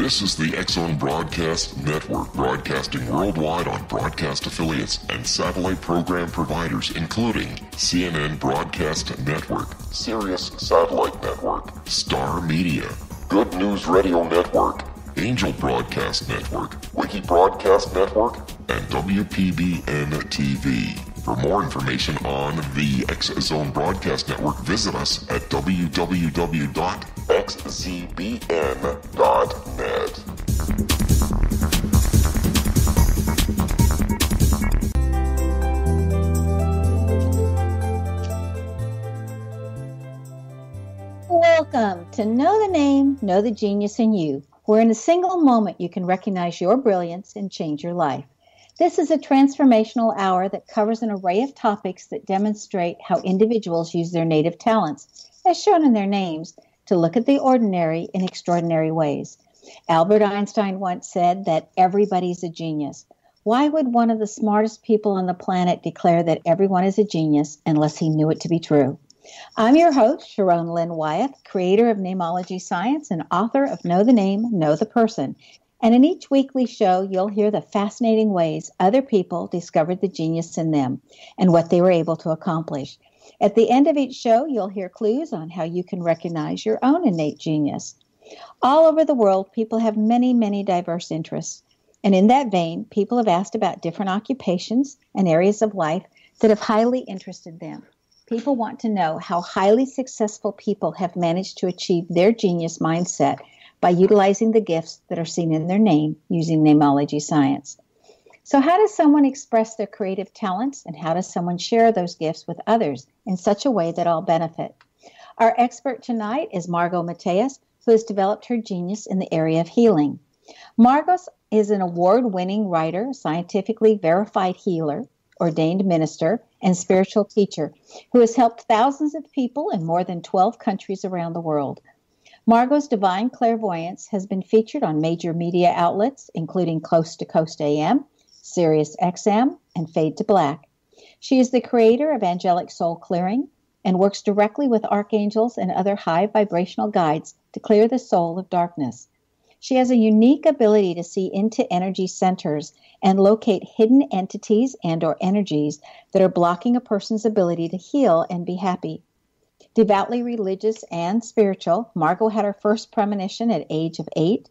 This is the X-Zone Broadcast Network, broadcasting worldwide on broadcast affiliates and satellite program providers, including CNN Broadcast Network, Sirius Satellite Network, Star Media, Good News Radio Network, Angel Broadcast Network, Wiki Broadcast Network, and WPBN TV. For more information on the X-Zone Broadcast Network, visit us at www.xzbn.net. Welcome to Know the Name, Know the Genius in You, where in a single moment you can recognize your brilliance and change your life. This is a transformational hour that covers an array of topics that demonstrate how individuals use their native talents, as shown in their names, to look at the ordinary in extraordinary ways. Albert Einstein once said that everybody's a genius. Why would one of the smartest people on the planet declare that everyone is a genius unless he knew it to be true? I'm your host, Sharon Lynn Wyeth, creator of Namology Science and author of Know the Name, Know the Person. And in each weekly show, you'll hear the fascinating ways other people discovered the genius in them and what they were able to accomplish. At the end of each show, you'll hear clues on how you can recognize your own innate genius. All over the world, people have many, many diverse interests. And in that vein, people have asked about different occupations and areas of life that have highly interested them. People want to know how highly successful people have managed to achieve their genius mindset by utilizing the gifts that are seen in their name using namology science. So how does someone express their creative talents, and how does someone share those gifts with others in such a way that all benefit? Our expert tonight is Margo Mateas, who has developed her genius in the area of healing. Margo is an award-winning writer, scientifically verified healer, ordained minister, and spiritual teacher who has helped thousands of people in more than 12 countries around the world. Margo's divine clairvoyance has been featured on major media outlets, including Coast to Coast AM, Sirius XM, and Fade to Black. She is the creator of Angelic Soul Clearing and works directly with archangels and other high-vibrational guides to clear the soul of darkness. She has a unique ability to see into energy centers and locate hidden entities and/or energies that are blocking a person's ability to heal and be happy. Devoutly religious and spiritual, Margo had her first premonition at age of 8.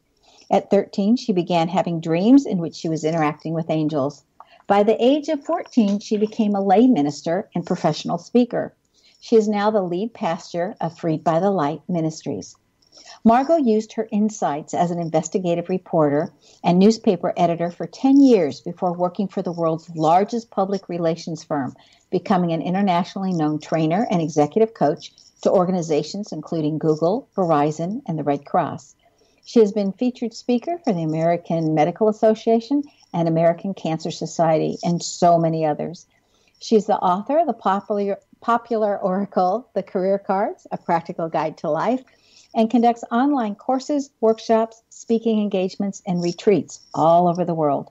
At 13, she began having dreams in which she was interacting with angels. By the age of 14, she became a lay minister and professional speaker. She is now the lead pastor of Freed by the Light Ministries. Margo used her insights as an investigative reporter and newspaper editor for 10 years before working for the world's largest public relations firm, becoming an internationally known trainer and executive coach to organizations including Google, Verizon, and the Red Cross. She has been featured speaker for the American Medical Association and American Cancer Society, and so many others. She's the author of the popular oracle, The Career Cards, A Practical Guide to Life, and conducts online courses, workshops, speaking engagements, and retreats all over the world.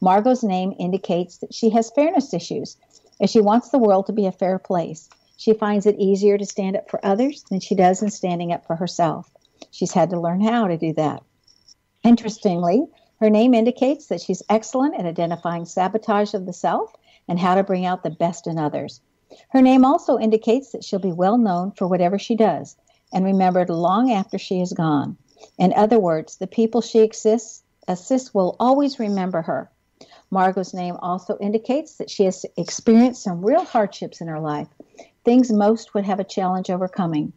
Margo's name indicates that she has fairness issues, as she wants the world to be a fair place. She finds it easier to stand up for others than she does in standing up for herself. She's had to learn how to do that. Interestingly, her name indicates that she's excellent at identifying sabotage of the self and how to bring out the best in others. Her name also indicates that she'll be well known for whatever she does and remembered long after she is gone. In other words, the people she assists will always remember her. Margo's name also indicates that she has experienced some real hardships in her life, things most would have a challenge overcoming.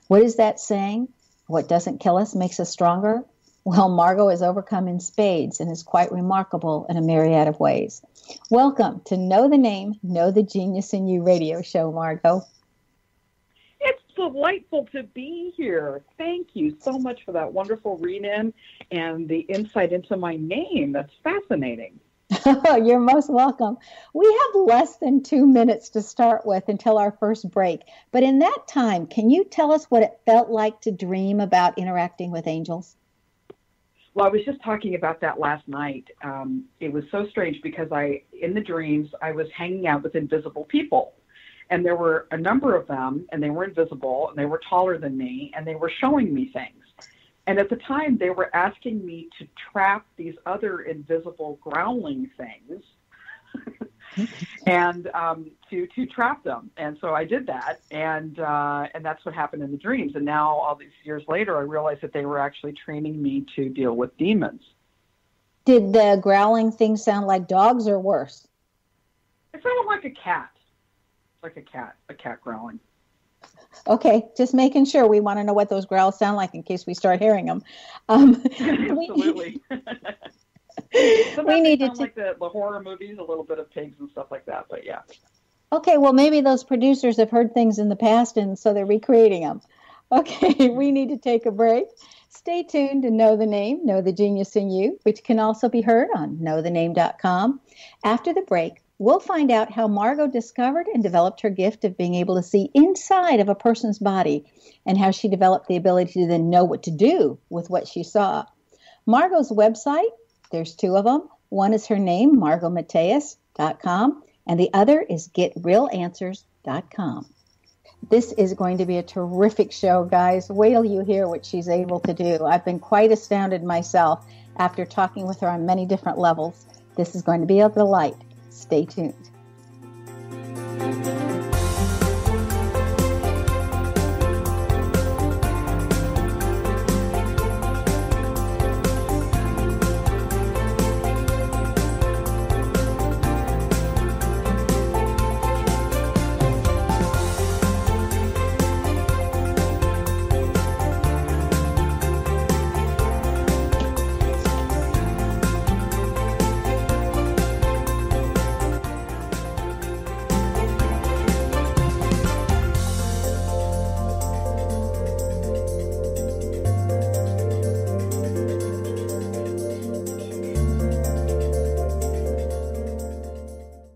What is that saying? What doesn't kill us makes us stronger? Well, Margo has overcome in spades and is quite remarkable in a myriad of ways. Welcome to Know the Name, Know the Genius in You radio show, Margo. It's delightful to be here. Thank you so much for that wonderful read-in and the insight into my name. That's fascinating. You're most welcome. We have less than 2 minutes to start with until our first break. But in that time, can you tell us what it felt like to dream about interacting with angels? Well, I was just talking about that last night. It was so strange because in the dreams, I was hanging out with invisible people. And there were a number of them, and they were invisible, and they were taller than me, and they were showing me things. And at the time, they were asking me to trap these other invisible growling things and to trap them. And so I did that, and that's what happened in the dreams. And now, all these years later, I realized that they were actually training me to deal with demons. Did the growling thing sound like dogs or worse? It sounded like a cat. Like a cat growling. Okay, just making sure. We want to know what those growls sound like in case we start hearing them. Absolutely. We need to like the horror movies, a little bit of pigs and stuff like that, but yeah. Okay, well, maybe those producers have heard things in the past, and so they're recreating them. Okay, we need to take a break. Stay tuned to Know the Name, Know the Genius in You, which can also be heard on knowthename.com. After the break, we'll find out how Margo discovered and developed her gift of being able to see inside of a person's body and how she developed the ability to then know what to do with what she saw. Margo's website, there's two of them. One is her name, margomateas.com, and the other is getrealanswers.com. This is going to be a terrific show, guys. Wait till you hear what she's able to do. I've been quite astounded myself after talking with her on many different levels. This is going to be a delight. Stay tuned.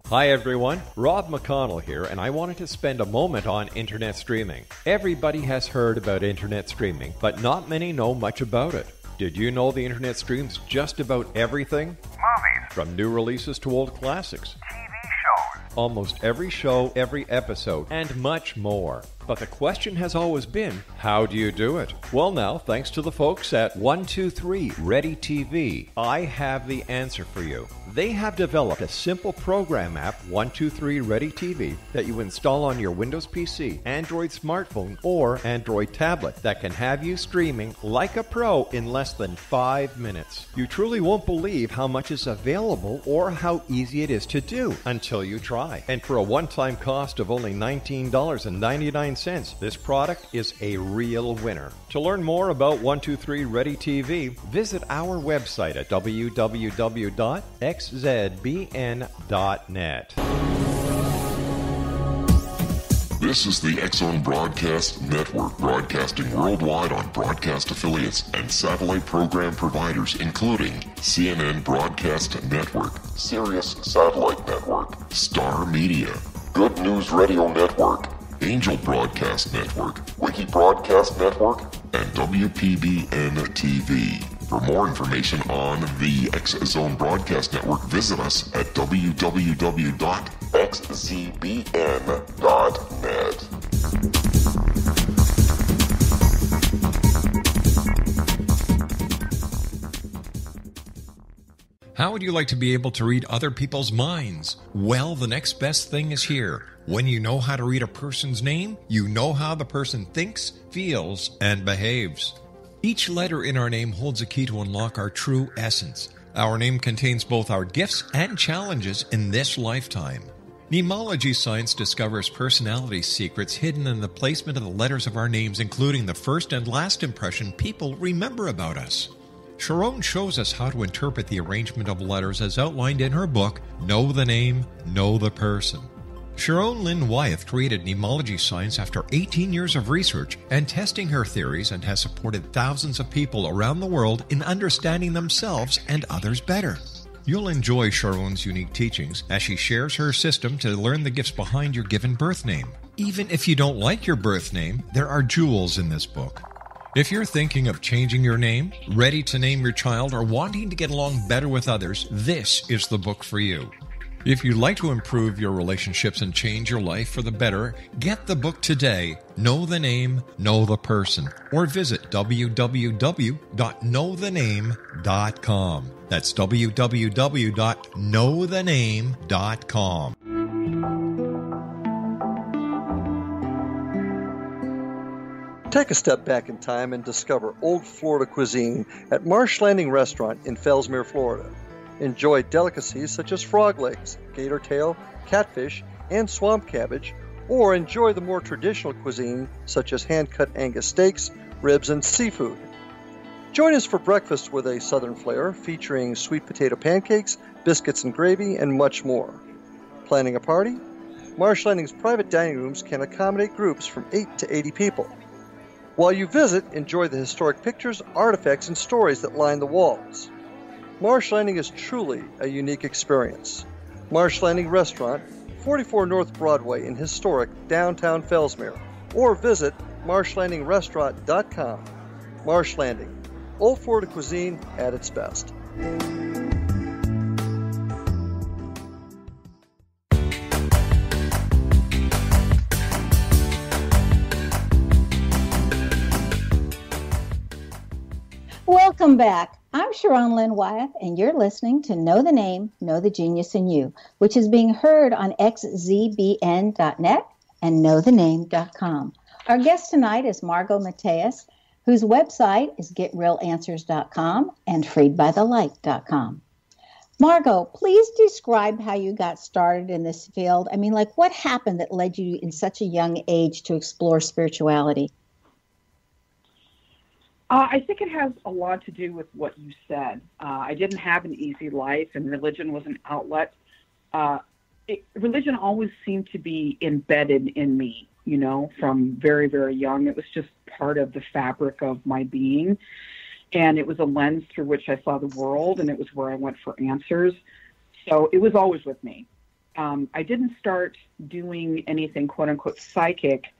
Hi everyone, Rob McConnell here, and I wanted to spend a moment on internet streaming. Everybody has heard about internet streaming, but not many know much about it. Did you know the internet streams just about everything? Movies. From new releases to old classics. TV shows. Almost every show, every episode, and much more. But the question has always been, how do you do it? Well now, thanks to the folks at 123 Ready TV, I have the answer for you. They have developed a simple program app, 123 Ready TV, that you install on your Windows PC, Android smartphone, or Android tablet that can have you streaming like a pro in less than 5 minutes. You truly won't believe how much is available or how easy it is to do until you try. And for a one-time cost of only $19.99, this product is a real winner. To learn more about 123 Ready TV, visit our website at www.xzbn.net. This is the X-Zone Broadcast Network, broadcasting worldwide on broadcast affiliates and satellite program providers, including CNN Broadcast Network, Sirius Satellite Network, Star Media, Good News Radio Network, Angel Broadcast Network, Wiki Broadcast Network, and WPBN TV. For more information on the X-Zone Broadcast Network, visit us at www.xzbn.net. How would you like to be able to read other people's minds? Well, the next best thing is here. When you know how to read a person's name, you know how the person thinks, feels, and behaves. Each letter in our name holds a key to unlock our true essence. Our name contains both our gifts and challenges in this lifetime. Mnemology science discovers personality secrets hidden in the placement of the letters of our names, including the first and last impression people remember about us. Sharon shows us how to interpret the arrangement of letters as outlined in her book, Know the Name, Know the Person. Sharon Lynn Wyeth created mnemology science after 18 years of research and testing her theories, and has supported thousands of people around the world in understanding themselves and others better. You'll enjoy Sharon's unique teachings as she shares her system to learn the gifts behind your given birth name. Even if you don't like your birth name, there are jewels in this book. If you're thinking of changing your name, ready to name your child, or wanting to get along better with others, this is the book for you. If you'd like to improve your relationships and change your life for the better, get the book today, Know the Name, Know the Person, or visit www.knowthename.com. That's www.knowthename.com. Take a step back in time and discover old Florida cuisine at Marsh Landing Restaurant in Fellsmere, Florida. Enjoy delicacies such as frog legs, gator tail, catfish, and swamp cabbage, or enjoy the more traditional cuisine such as hand-cut Angus steaks, ribs, and seafood. Join us for breakfast with a southern flair featuring sweet potato pancakes, biscuits and gravy, and much more. Planning a party? Marsh Landing's private dining rooms can accommodate groups from 8 to 80 people. While you visit, enjoy the historic pictures, artifacts, and stories that line the walls. Marsh Landing is truly a unique experience. Marsh Landing Restaurant, 44 North Broadway in historic downtown Fellsmere, or visit marshlandingrestaurant.com. Marsh Landing, old Florida cuisine at its best. Welcome back. I'm Sharon Lynn Wyeth, and you're listening to Know the Name, Know the Genius in You, which is being heard on xzbn.net and knowthename.com. Our guest tonight is Margo Mateas, whose website is getrealanswers.com and freedbythelight.com. Margo, please describe how you got started in this field. I mean, like, what happened that led you in such a young age to explore spirituality? I think it has a lot to do with what you said. I didn't have an easy life, and religion was an outlet. Religion always seemed to be embedded in me, you know, from very, very young. It was just part of the fabric of my being, and it was a lens through which I saw the world, and it was where I went for answers. So it was always with me. I didn't start doing anything, quote-unquote, psychic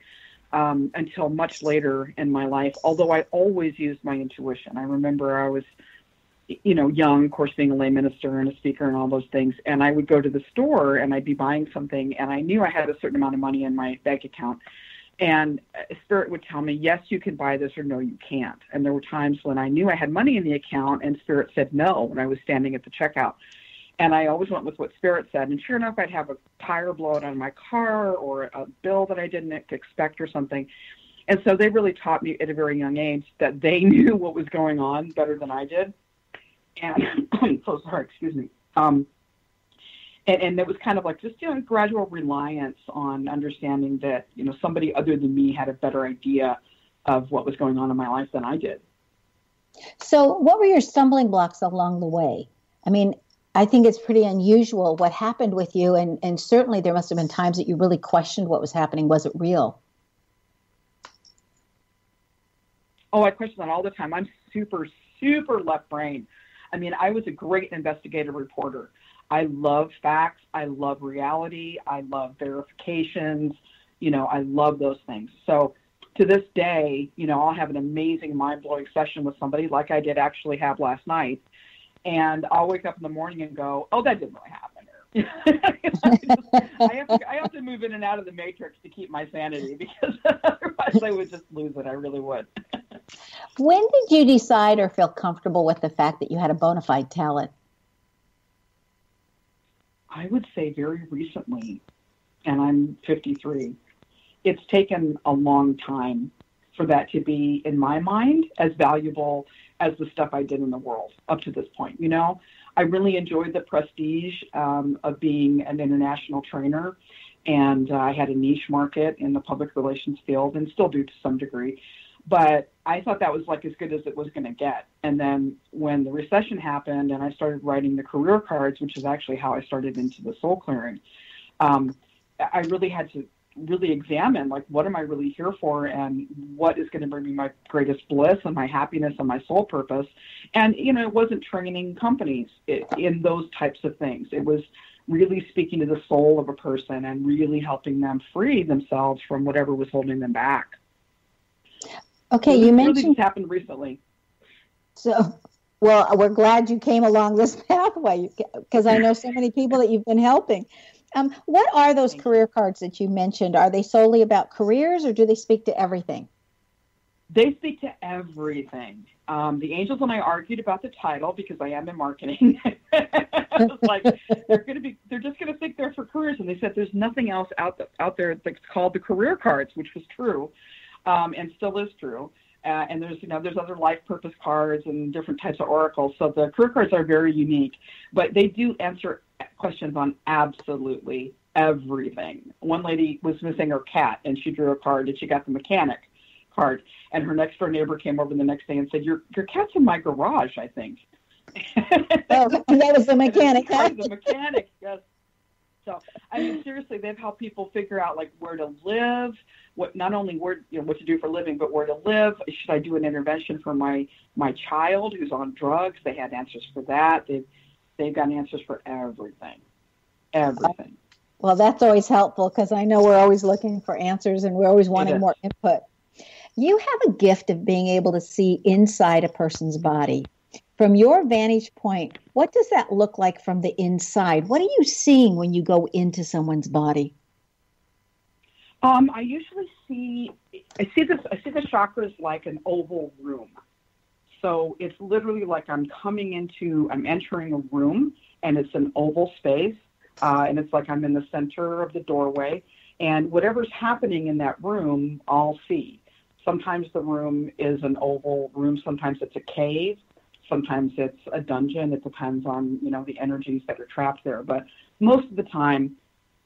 until much later in my life, although I always used my intuition. I remember I was, you know, young, of course, being a lay minister and a speaker and all those things, and I would go to the store and I'd be buying something, and I knew I had a certain amount of money in my bank account, and Spirit would tell me, yes, you can buy this, or no, you can't. And there were times when I knew I had money in the account and Spirit said no when I was standing at the checkout. And I always went with what Spirit said. And sure enough, I'd have a tire blow out on my car or a bill that I didn't expect or something. And so they really taught me at a very young age that they knew what was going on better than I did. And I'm so sorry, excuse me. And it was kind of like just, you know, gradual reliance on understanding that, you know, somebody other than me had a better idea of what was going on in my life than I did. So what were your stumbling blocks along the way? I mean, I think it's pretty unusual what happened with you, and certainly there must have been times that you really questioned what was happening. Was it real? Oh, I question that all the time. I'm super, super left brain. I mean, I was a great investigative reporter. I love facts. I love reality. I love verifications. You know, I love those things. So to this day, you know, I'll have an amazing mind-blowing session with somebody like I did actually have last night. And I'll wake up in the morning and go, oh, that didn't really happen. I have to move in and out of the matrix to keep my sanity, because otherwise I would just lose it. I really would. When did you decide or feel comfortable with the fact that you had a bona fide talent? I would say very recently, and I'm 53. It's taken a long time for that to be, in my mind, as valuable as the stuff I did in the world up to this point. You know, I really enjoyed the prestige of being an international trainer, and I had a niche market in the public relations field, and still do to some degree. But I thought that was like as good as it was going to get. And then when the recession happened and I started writing the career cards, which is actually how I started into the soul clearing, I really had to really examine, like, what am I really here for, and what is going to bring me my greatest bliss and my happiness and my soul purpose. And, you know, it wasn't training companies in those types of things. It was really speaking to the soul of a person and really helping them free themselves from whatever was holding them back. Okay, so you this mentioned... really just happened recently. So Well, we're glad you came along this pathway because I know so many people that you've been helping. What are those career cards that you mentioned? Are they solely about careers or do they speak to everything? They speak to everything. The angels and I argued about the title because I am in marketing. It's like they're just going to think they're for careers, and they said there's nothing else out there that's called the career cards, which was true, and still is true. And there's other life purpose cards and different types of oracles. So the career cards are very unique, but they do answer questions on absolutely everything. One lady was missing her cat, and she drew a card, and she got the mechanic card. And her next door neighbor came over the next day and said, "Your cat's in my garage, I think." Oh, and that was the mechanic. The mechanic, yes. So, I mean, seriously, they've helped people figure out like where to live, what to do for a living, but where to live. Should I do an intervention for my child who's on drugs? They had answers for that. They've got answers for everything. Everything. Well, that's always helpful because I know we're always looking for answers and we're always wanting more input. You have a gift of being able to see inside a person's body. From your vantage point, what does that look like from the inside? What are you seeing when you go into someone's body? I usually see the chakras like an oval room. So it's literally like I'm entering a room, and it's an oval space, and it's like I'm in the center of the doorway, and whatever's happening in that room, I'll see. Sometimes the room is an oval room, sometimes it's a cave, sometimes it's a dungeon. It depends on, the energies that are trapped there. But most of the time,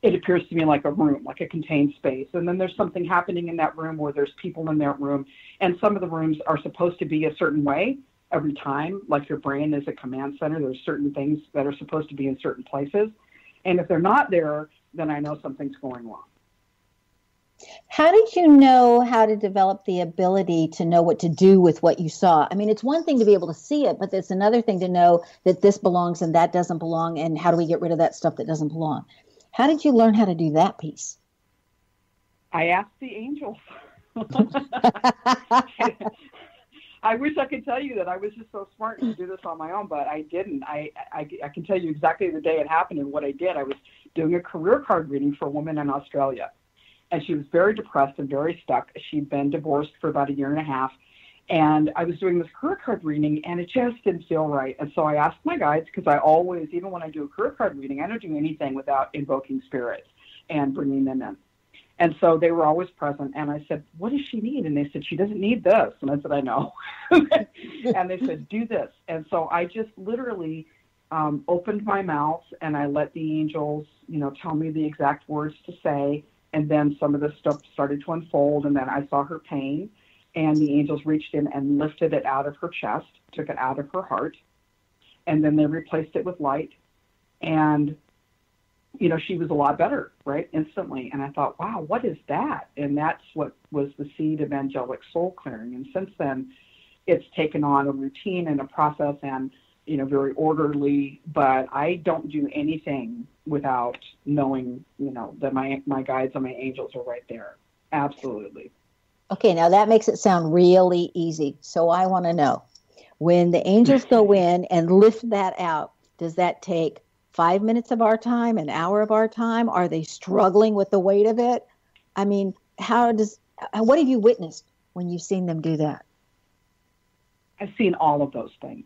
it appears to me like a room, like a contained space. And then there's something happening in that room where there's people in that room. And some of the rooms are supposed to be a certain way every time, like your brain is a command center. There's certain things that are supposed to be in certain places. And if they're not there, then I know something's going wrong. How did you know how to develop the ability to know what to do with what you saw? I mean, it's one thing to be able to see it, but it's another thing to know that this belongs and that doesn't belong, and how do we get rid of that stuff that doesn't belong? How did you learn how to do that piece? I asked the angels. I wish I could tell you that I was just so smart to do this on my own, but I didn't. I can tell you exactly the day it happened and what I did. I was doing a career card reading for a woman in Australia. And she was very depressed and very stuck. She'd been divorced for about 1.5 years. And I was doing this career card reading, and it just didn't feel right. And so I asked my guides, because I always, even when I do a career card reading, I don't do anything without invoking spirits and bringing them in. And so they were always present. And I said, "What does she need?" And they said, "She doesn't need this." And I said, "I know." And they said, "Do this." And so I just literally opened my mouth, and I let the angels, tell me the exact words to say. And then some of the stuff started to unfold, and then I saw her pain, and the angels reached in and lifted it out of her chest, took it out of her heart, and then they replaced it with light. And, she was a lot better, right, instantly. And I thought, wow, what is that? And that's what was the seed of Angelic Soul Clearing. And since then, it's taken on a routine and a process and, very orderly, but I don't do anything without knowing, that my guides and my angels are right there. Absolutely. Okay, now that makes it sound really easy. So I want to know, when the angels go in and lift that out, does that take 5 minutes of our time, an hour of our time? Are they struggling with the weight of it? I mean, what have you witnessed when you've seen them do that? I've seen all of those things.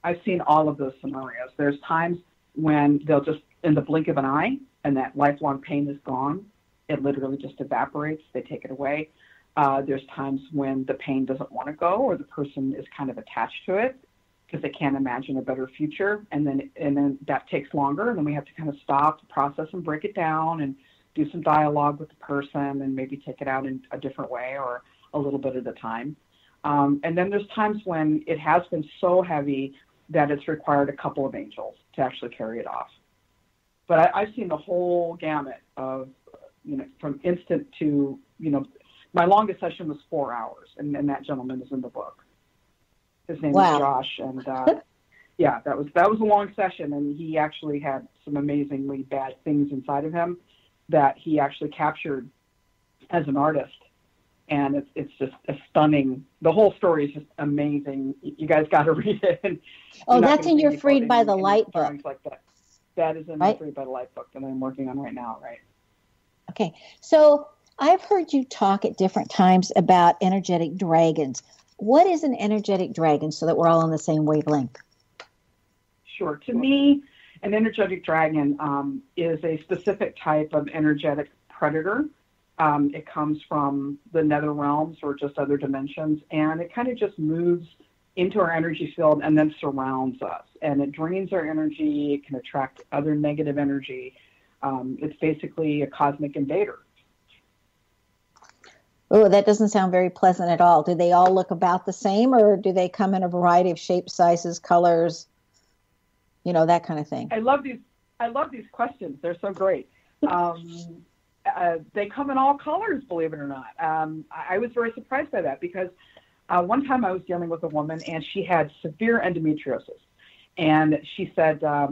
I've seen all of those scenarios. There's times when they'll just, in the blink of an eye, and that lifelong pain is gone. It literally just evaporates. They take it away. There's times when the pain doesn't want to go, or the person is kind of attached to it because they can't imagine a better future. And then that takes longer, and then we have to kind of stop, process, and break it down, and do some dialogue with the person, and maybe take it out in a different way or a little bit at a time. And then there's times when it has been so heavy that it's required a couple of angels to actually carry it off. But I've seen the whole gamut of, from instant to, my longest session was 4 hours, and that gentleman is in the book. His name is Josh, and that was a long session, and he actually had some amazingly bad things inside of him that he actually captured as an artist. And it's just a stunning, the whole story is just amazing. You guys got to read it. And that's in your Freed by the Light book. Like that. That is in the Freed by the Light book that I'm working on right now, right? Okay. So I've heard you talk at different times about energetic dragons. What is an energetic dragon, so that we're all on the same wavelength? Sure. To me, an energetic dragon is a specific type of energetic predator. It comes from the nether realms or just other dimensions, and it kind of just moves into our energy field and then surrounds us. And it drains our energy. It can attract other negative energy. It's basically a cosmic invader. Oh, that doesn't sound very pleasant at all. Do they all look about the same, or do they come in a variety of shapes, sizes, colors, that kind of thing? I love these questions. They're so great. They come in all colors, believe it or not. I was very surprised by that because one time I was dealing with a woman and she had severe endometriosis. And she said, I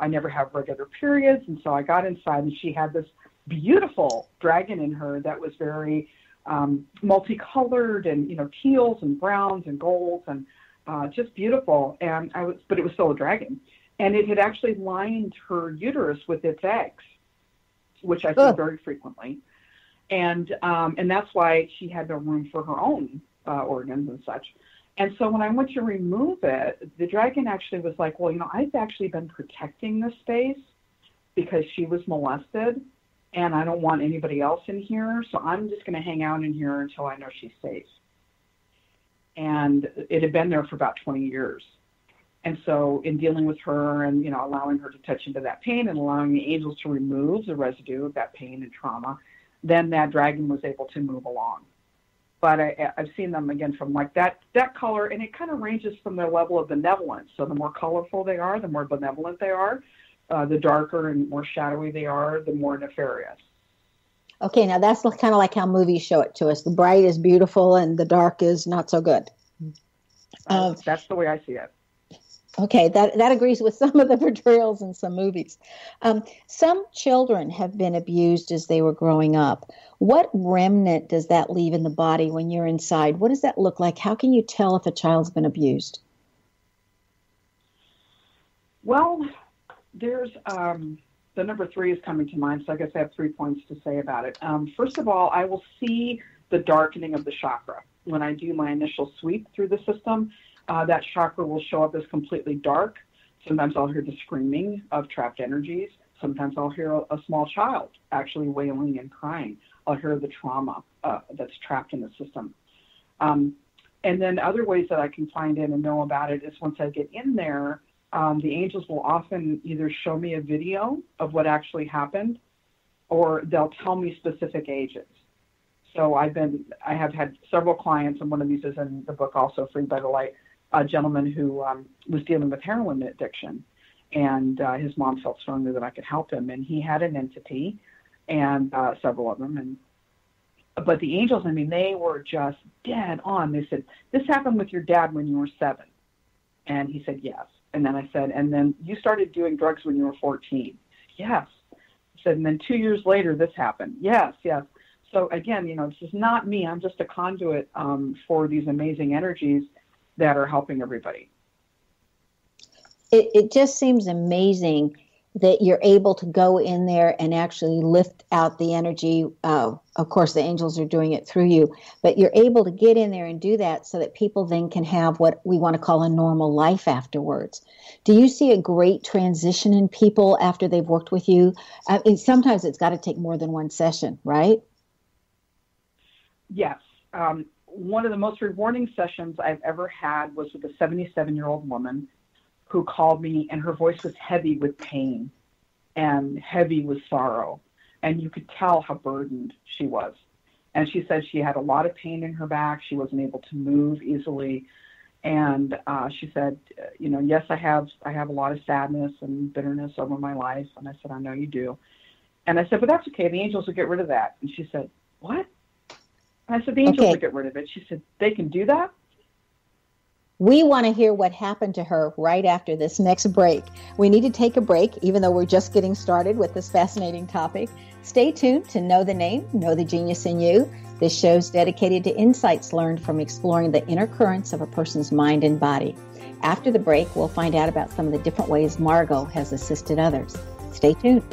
never have regular periods. And so I got inside and she had this beautiful dragon in her that was very multicolored and, teals and browns and golds and just beautiful. But it was still a dragon. And it had actually lined her uterus with its eggs, which I see very frequently. And that's why she had no room for her own organs and such. And so when I went to remove it, the dragon actually was like, well, I've actually been protecting this space because she was molested, and I don't want anybody else in here, so I'm just going to hang out in here until I know she's safe. And it had been there for about 20 years. And so in dealing with her and, allowing her to touch into that pain and allowing the angels to remove the residue of that pain and trauma, then that dragon was able to move along. But I've seen them, again, from like that color, and it kind of ranges from their level of benevolence. So the more colorful they are, the more benevolent they are. The darker and more shadowy they are, the more nefarious. Okay, now that's kind of like how movies show it to us. The bright is beautiful and the dark is not so good. That's the way I see it. Okay, that agrees with some of the portrayals in some movies. Some children have been abused as they were growing up. What remnant does that leave in the body when you're inside? What does that look like? How can you tell if a child's been abused? Well, there's the number 3 is coming to mind, so I guess I have 3 points to say about it. First of all, I will see the darkening of the chakra. When I do my initial sweep through the system, that chakra will show up as completely dark. Sometimes I'll hear the screaming of trapped energies. Sometimes I'll hear a small child actually wailing and crying. I'll hear the trauma that's trapped in the system. And then other ways that I can find in and know about it is once I get in there, the angels will often either show me a video of what actually happened, or they'll tell me specific ages. So I have had several clients, and one of these is in the book also, Freed by the Light, a gentleman who was dealing with heroin addiction, and his mom felt strongly that I could help him, and he had an entity, and several of them, but the angels, they were just dead on. They said, this happened with your dad when you were 7, and he said yes. And then I said, and then you started doing drugs when you were 14. Yes. I said, and then 2 years later this happened. Yes. So again, it's just not me. I'm just a conduit for these amazing energies that are helping everybody. It just seems amazing that you're able to go in there and actually lift out the energy. Of course, the angels are doing it through you, but you're able to get in there and do that so that people then can have what we want to call a normal life afterwards. Do you see a great transition in people after they've worked with you? Sometimes it's got to take more than one session, right? Yes. One of the most rewarding sessions I've ever had was with a 77-year-old woman who called me, and her voice was heavy with pain and heavy with sorrow. And you could tell how burdened she was. And she said she had a lot of pain in her back. She wasn't able to move easily. And she said, yes, I have a lot of sadness and bitterness over my life. And I said, I know you do. And I said, but that's okay. The angels will get rid of that. And she said, what? And I said, the angels will get rid of it. She said, they can do that? We want to hear what happened to her right after this next break. We need to take a break, even though we're just getting started with this fascinating topic. Stay tuned to Know the Name, Know the Genius in You. This show's dedicated to insights learned from exploring the inner currents of a person's mind and body. After the break, we'll find out about some of the different ways Margo has assisted others. Stay tuned.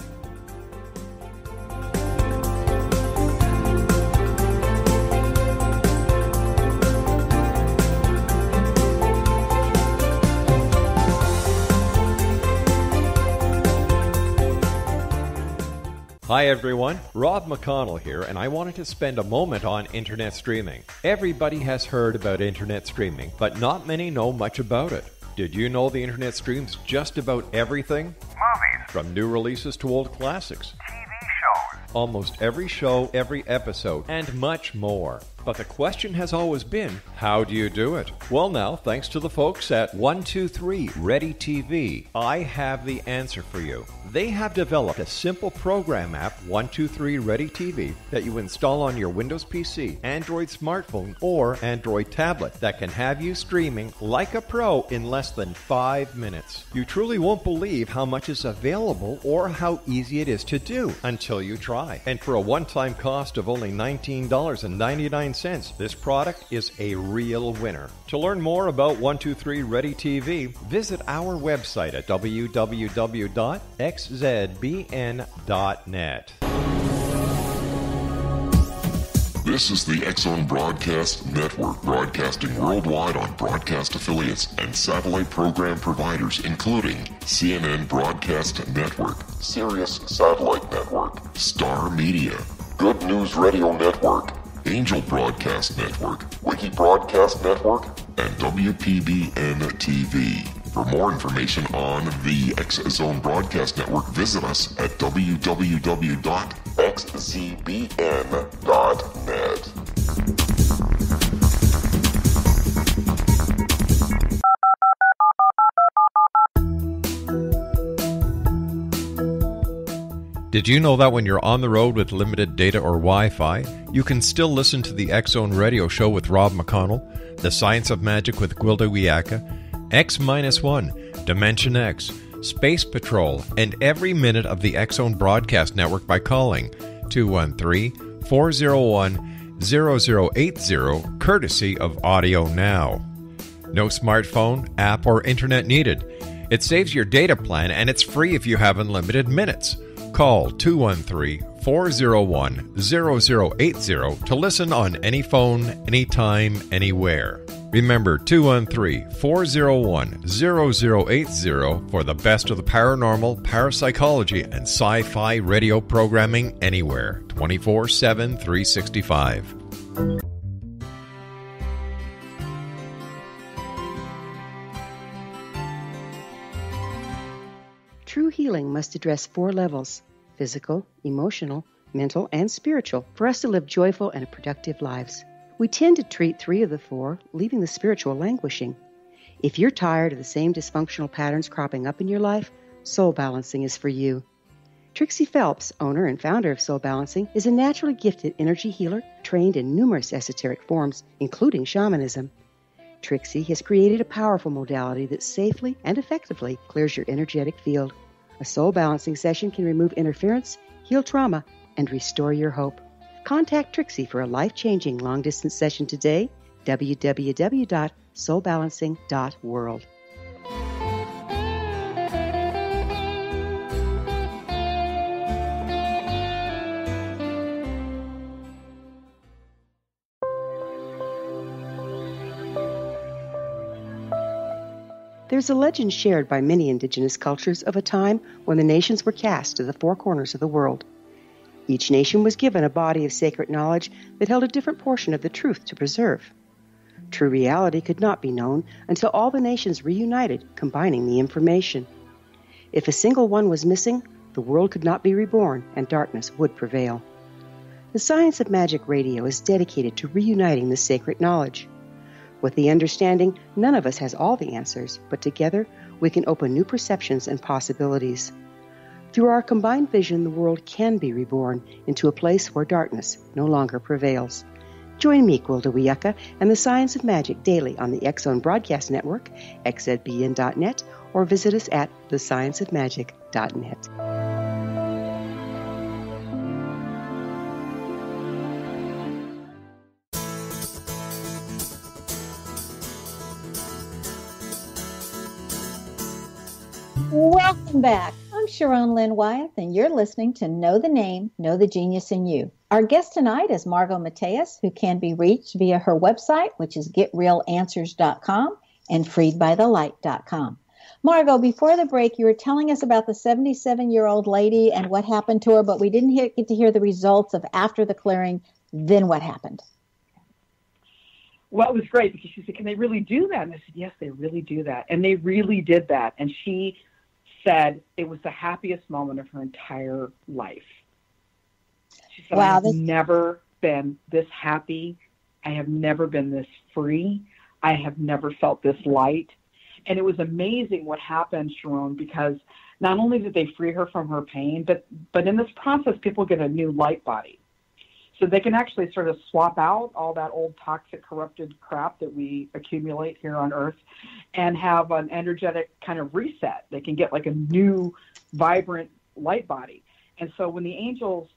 Hi everyone, Rob McConnell here, and I wanted to spend a moment on internet streaming. Everybody has heard about internet streaming, but not many know much about it. Did you know the internet streams just about everything? Movies. From new releases to old classics. TV shows. Almost every show, every episode, and much more. But the question has always been, how do you do it? Well now, thanks to the folks at 123 Ready TV, I have the answer for you. They have developed a simple program app, 123 Ready TV, that you install on your Windows PC, Android smartphone, or Android tablet that can have you streaming like a pro in less than 5 minutes. You truly won't believe how much is available or how easy it is to do until you try. And for a one-time cost of only $19.99, this product is a real winner. To learn more about 123 Ready TV, visit our website at www.xzbn.net. This is the X-Zone Broadcast Network, broadcasting worldwide on broadcast affiliates and satellite program providers, including CNN Broadcast Network, Sirius Satellite Network, Star Media, Good News Radio Network, Angel Broadcast Network, Wiki Broadcast Network, and WPBN TV. For more information on the X-Zone Broadcast Network, visit us at www.xzbn.net. Did you know that when you're on the road with limited data or Wi-Fi, you can still listen to the X-Zone Radio Show with Rob McConnell, The Science of Magic with Gwilda Wiyaka, X-1, Dimension X, Space Patrol, and every minute of the X-Zone Broadcast Network by calling 213-401-0080, courtesy of Audio Now. No smartphone, app, or internet needed. It saves your data plan, and it's free if you have unlimited minutes. Call 213-401-0080 to listen on any phone, anytime, anywhere. Remember 213-401-0080 for the best of the paranormal, parapsychology, and sci-fi radio programming anywhere, 24/7, 365. True healing must address 4 levels: physical, emotional, mental, and spiritual, for us to live joyful and productive lives. We tend to treat 3 of the 4, leaving the spiritual languishing. If you're tired of the same dysfunctional patterns cropping up in your life, Soul Balancing is for you. Trixie Phelps, owner and founder of Soul Balancing, is a naturally gifted energy healer trained in numerous esoteric forms, including shamanism. Trixie has created a powerful modality that safely and effectively clears your energetic field. A soul balancing session can remove interference, heal trauma, and restore your hope. Contact Trixie for a life-changing long-distance session today, www.soulbalancing.world. There's a legend shared by many indigenous cultures of a time when the nations were cast to the 4 corners of the world. Each nation was given a body of sacred knowledge that held a different portion of the truth to preserve. True reality could not be known until all the nations reunited, combining the information. If a single one was missing, the world could not be reborn and darkness would prevail. The Science of Magic Radio is dedicated to reuniting the sacred knowledge. With the understanding, none of us has all the answers, but together we can open new perceptions and possibilities. Through our combined vision, the world can be reborn into a place where darkness no longer prevails. Join me, Quilda Wiyaka, and the Science of Magic daily on the X-Zone Broadcast Network, xzbn.net, or visit us at thescienceofmagic.net. Welcome back. I'm Sharon Lynn Wyeth, and you're listening to Know the Name, Know the Genius in You. Our guest tonight is Margo Mateas, who can be reached via her website, which is getrealanswers.com and freedbythelight.com. Margo, before the break, you were telling us about the 77-year-old lady and what happened to her, but we didn't get to hear the results of after the clearing. Then what happened? Well, it was great because she said, "Can they really do that?" And I said, "Yes, they really do that." And they really did that. And she said it was the happiest moment of her entire life. She said, wow, "I have never been this happy. I have never been this free. I have never felt this light." And it was amazing what happened, Sharon, because not only did they free her from her pain, but in this process, people get a new light body. So they can actually sort of swap out all that old toxic, corrupted crap that we accumulate here on Earth and have an energetic kind of reset. They can get like a new, vibrant light body. And so when the angels,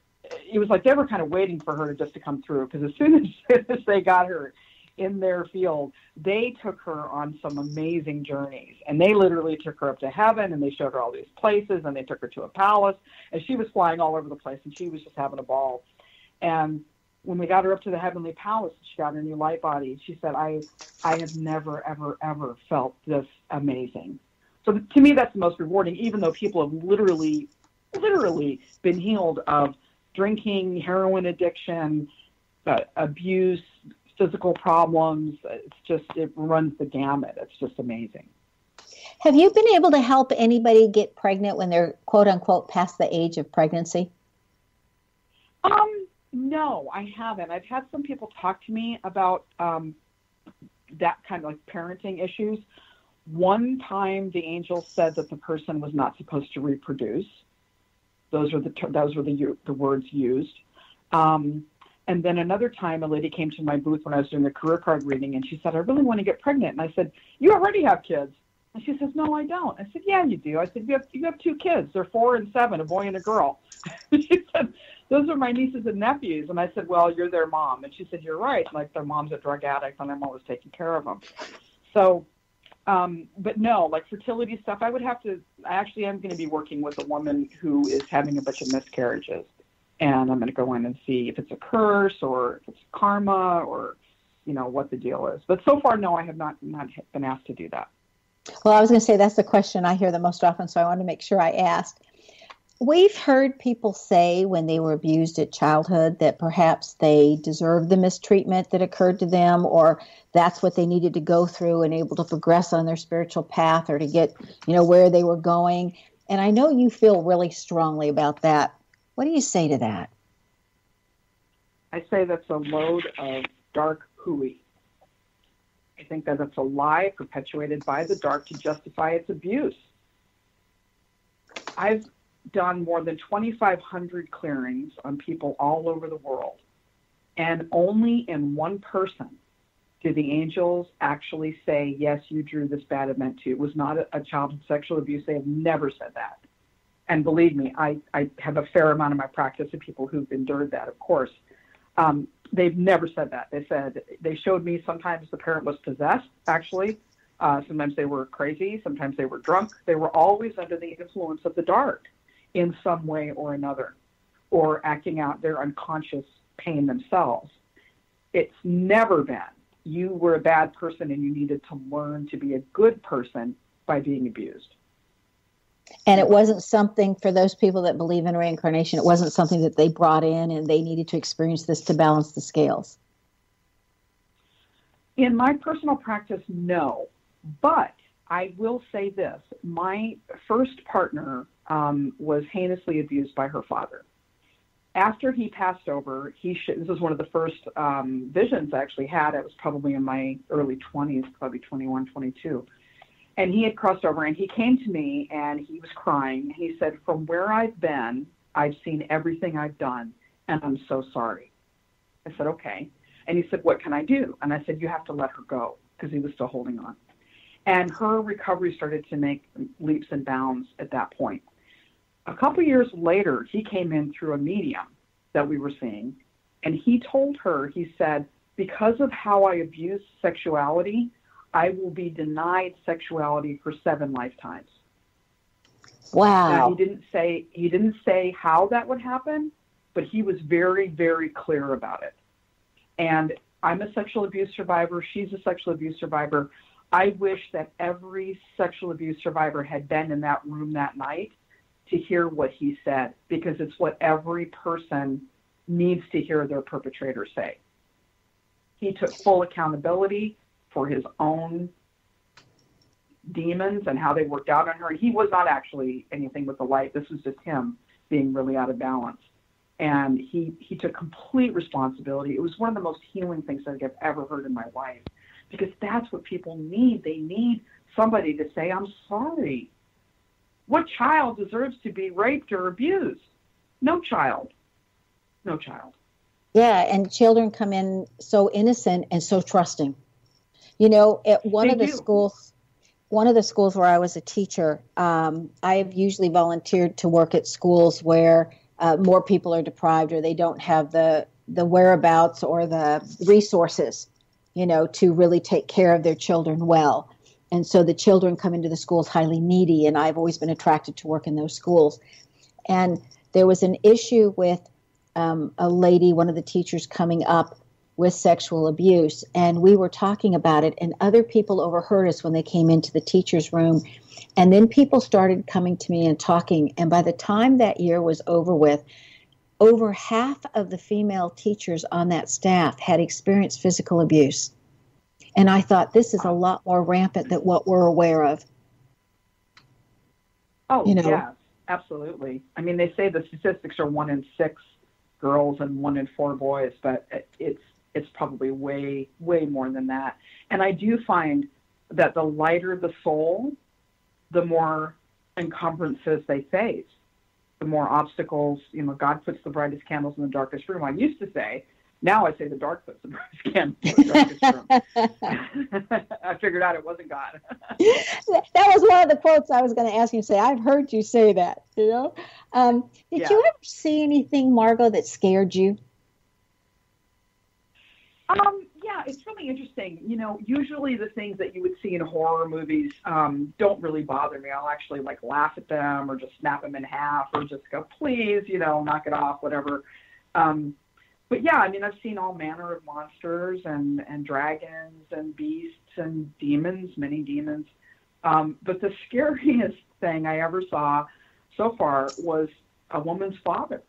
it was like they were kind of waiting for her to come through, because as soon as they got her in their field, they took her on some amazing journeys. And they literally took her up to heaven, and they showed her all these places, and they took her to a palace. And she was flying all over the place, and she was just having a ball. And when we got her up to the heavenly palace, she got her new light body. She said, I have never, ever, ever felt this amazing. So to me, that's the most rewarding, even though people have literally been healed of drinking, heroin addiction, abuse, physical problems. It runs the gamut. It's just amazing. Have you been able to help anybody get pregnant when they're, quote unquote, past the age of pregnancy? No, I haven't. I've had some people talk to me about that kind of like parenting issues. One time, the angel said that the person was not supposed to reproduce. Those were the words used. And then another time, a lady came to my booth when I was doing the career card reading, and she said, "I really want to get pregnant." And I said, "You already have kids." And she says, "No, I don't." I said, "Yeah, you do." I said, You have 2 kids. They're 4 and 7, a boy and a girl." She said, "Those are my nieces and nephews." And I said, "Well, you're their mom." And she said, "You're right. Like, their mom's a drug addict, and I'm always taking care of them." So, but no, like fertility stuff, I actually am going to be working with a woman who is having a bunch of miscarriages. And I'm going to go in and see if it's a curse or if it's karma or, what the deal is. But so far, no, I have not been asked to do that. Well, I was going to say that's the question I hear the most often, so I want to make sure I asked. We've heard people say when they were abused at childhood that perhaps they deserved the mistreatment that occurred to them, or that's what they needed to go through and able to progress on their spiritual path or to get, where they were going. And I know you feel really strongly about that. What do you say to that? I say that's a load of dark hooey. I think that it's a lie perpetuated by the dark to justify its abuse. I've done more than 2,500 clearings on people all over the world, and only in one person did the angels actually say, "Yes, you drew this bad event to." It was not a childhood sexual abuse. They have never said that. And believe me, I have a fair amount of my practice of people who've endured that, of course. They've never said that. They showed me sometimes the parent was possessed, actually. Sometimes they were crazy. Sometimes they were drunk. They were always under the influence of the dark in some way or another, or acting out their unconscious pain themselves. It's never been, you were a bad person and you needed to learn to be a good person by being abused. And it wasn't something for those people that believe in reincarnation, it wasn't something that they brought in and they needed to experience this to balance the scales. In my personal practice, no. But I will say this. My first partner was heinously abused by her father. After he passed over, this was one of the first visions I actually had. I was probably in my early 20s, probably 21, 22. And he had crossed over, and he came to me, and he was crying. He said, "From where I've been, I've seen everything I've done, and I'm so sorry." I said, "Okay." And he said, what can I do? And I said, you have to let her go, because he was still holding on. And her recovery started to make leaps and bounds at that point. A couple years later, he came in through a medium that we were seeing, and he told her, he said, because of how I abuse sexuality, I will be denied sexuality for 7 lifetimes. Wow. Now, he didn't say how that would happen, but he was very, very clear about it. And I'm a sexual abuse survivor. She's a sexual abuse survivor. I wish that every sexual abuse survivor had been in that room that night to hear what he said, because it's what every person needs to hear their perpetrator say. He took full accountability for his own demons and how they worked out on her. He was not actually anything with the light. This was just him being really out of balance. And he took complete responsibility. It was one of the most healing things that I've ever heard in my life, because that's what people need. They need somebody to say, I'm sorry. What child deserves to be raped or abused? No child. No child. Yeah, and children come in so innocent and so trusting. You know, at one of the schools where I was a teacher, I've usually volunteered to work at schools where more people are deprived, or they don't have the whereabouts or the resources, you know, to really take care of their children well. And so the children come into the schools highly needy, and I've always been attracted to work in those schools. And there was an issue with a lady, one of the teachers, coming up with sexual abuse, and we were talking about it, and other people overheard us when they came into the teacher's room. And then people started coming to me and talking, and by the time that year was over with, over half of the female teachers on that staff had experienced physical abuse. And I thought, this is a lot more rampant than what we're aware of. Oh, you know? Yeah, absolutely. I mean, they say the statistics are 1 in 6 girls and 1 in 4 boys, but it's probably way, way more than that. And I do find that the lighter the soul, the more encumbrances they face, the more obstacles. You know, God puts the brightest candles in the darkest room. I used to say, now I say the dark puts the brightest candles in the darkest room. I figured out it wasn't God. That was one of the quotes I was going to ask you to say. I've heard you say that, you know. Did you ever see anything, Margo, that scared you? Yeah, it's really interesting. You know, usually the things that you would see in horror movies don't really bother me. I'll actually like laugh at them or just snap them in half or just go, please, you know, knock it off, whatever. But yeah, I mean, I've seen all manner of monsters and dragons and beasts and demons, many demons. But the scariest thing I ever saw so far was a woman's father.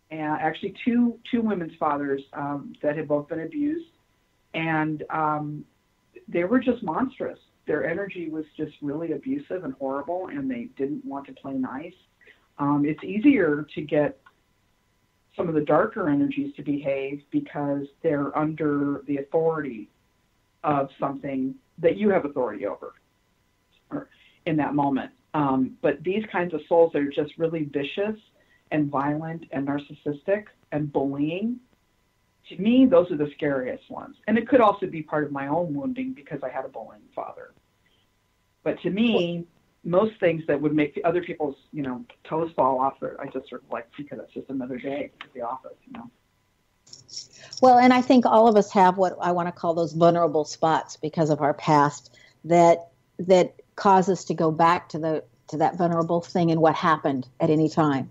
And actually two women's fathers that had both been abused, and they were just monstrous. Their energy was just really abusive and horrible, and they didn't want to play nice. It's easier to get some of the darker energies to behave because they're under the authority of something that you have authority over or in that moment. But these kinds of souls are just really vicious and violent and narcissistic and bullying. To me, those are the scariest ones. And it could also be part of my own wounding because I had a bullying father. But to me, most things that would make other people's, you know, toes fall off, I just sort of like, because it's just another day at the office, you know. Well, and I think all of us have what I want to call those vulnerable spots because of our past that cause us to go back to that vulnerable thing and what happened at any time.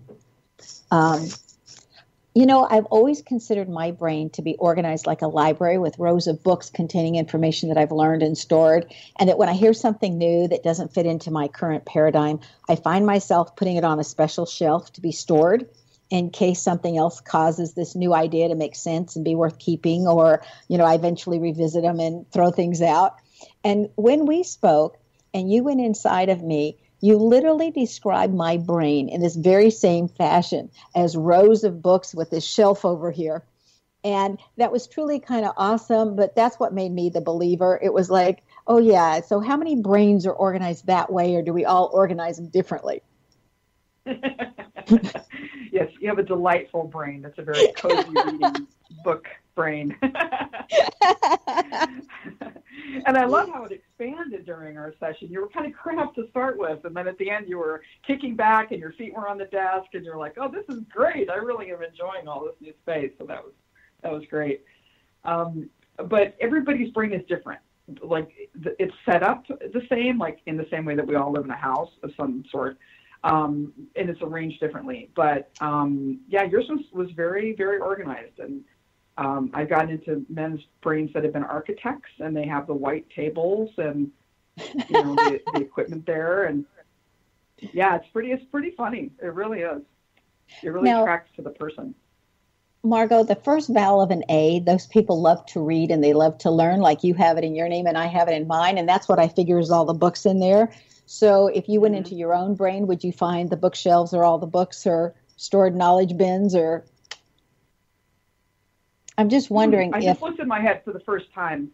You know, I've always considered my brain to be organized like a library with rows of books containing information that I've learned and stored, and that when I hear something new that doesn't fit into my current paradigm, I find myself putting it on a special shelf to be stored in case something else causes this new idea to make sense and be worth keeping, or, you know, I eventually revisit them and throw things out. And when we spoke and you went inside of me, you literally described my brain in this very same fashion as rows of books with this shelf over here. And that was truly kind of awesome, but that's what made me the believer. It was like, oh yeah, so how many brains are organized that way, or do we all organize them differently? Yes, you have a delightful brain. That's a very cozy reading book brain. And I love how it expanded during our session. You were kind of cramped to start with, and then at the end you were kicking back and your feet were on the desk, and you're like, oh, this is great. I really am enjoying all this new space. So that was great. But everybody's brain is different. Like it's set up the same, like in the same way that we all live in a house of some sort, and it's arranged differently. But yeah, yours was very, very organized. And I've gotten into men's brains that have been architects, and they have the white tables and the equipment there. And yeah, it's pretty funny. It really is. It really tracks to the person. Margo, the first vowel of an A, those people love to read and they love to learn, like you have it in your name and I have it in mine. And that's what I figure is all the books in there. So if you went into your own brain, would you find the bookshelves or all the books or stored knowledge bins? Or I'm just wondering I just looked in my head for the first time.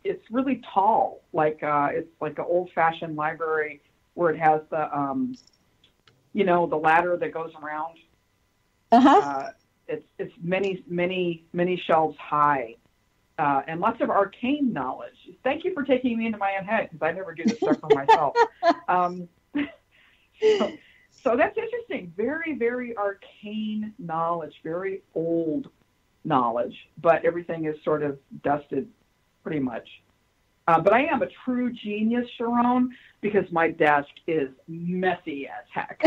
It's really tall, like it's like an old-fashioned library where it has the, the ladder that goes around. It's many shelves high, and lots of arcane knowledge. Thank you for taking me into my own head, because I never do this stuff for myself. So that's interesting. Very, very arcane knowledge, very old knowledge, but everything is sort of dusted pretty much. But I am a true genius, Sharon, because my desk is messy as heck.